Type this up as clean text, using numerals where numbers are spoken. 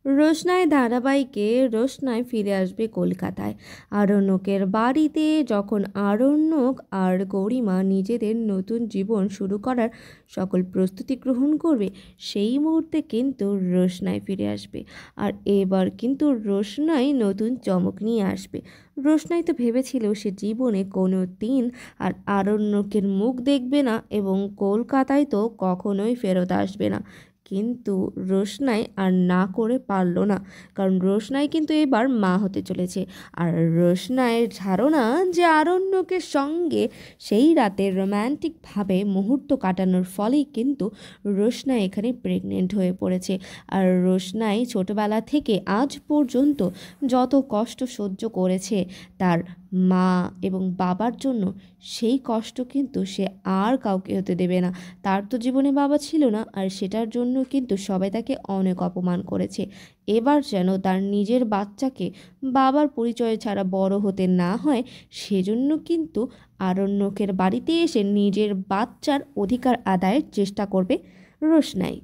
রোশনাই ধারাবাহিকে রোশনাই ফিরে আসবে কলকাতায়। আরণ্যকের বাড়িতে যখন আরণ্যক আর গৌরীমা নিজেদের নতুন জীবন শুরু করার সকল প্রস্তুতি গ্রহণ করবে, সেই মুহূর্তে কিন্তু রোশনাই ফিরে আসবে। আর এবার কিন্তু রোশনাই নতুন চমক নিয়ে আসবে। রোশনাই তো ভেবেছিল সে জীবনে কোনো দিন আর আরণ্যকের মুখ দেখবে না এবং কলকাতায় তো কখনোই ফেরত আসবে না। কিন্তু রোশনাই আর না করে পারল না, কারণ রোশনাই কিন্তু এবার মা হতে চলেছে। আর রোশনাইয়ের ধারণা যে আরণ্যকের সঙ্গে সেই রাতে রোম্যান্টিকভাবে মুহূর্ত কাটানোর ফলেই কিন্তু রোশনাই এখানে প্রেগনেন্ট হয়ে পড়েছে। আর রোশনাই ছোটবেলা থেকে আজ পর্যন্ত যত কষ্ট সহ্য করেছে তার মা এবং বাবার জন্য, সেই কষ্ট কিন্তু সে আর কাউকে হতে দেবে না। তার তো জীবনে বাবা ছিল না, আর সেটার জন্য কিন্তু সবাই তাকে অনেক অপমান করেছে। এবার যেন তার নিজের বাচ্চাকে বাবার পরিচয় ছাড়া বড় হতে না হয়, সেজন্য কিন্তু আরণ্যকের বাড়িতে এসে নিজের বাচ্চার অধিকার আদায়ের চেষ্টা করবে রোশনাই।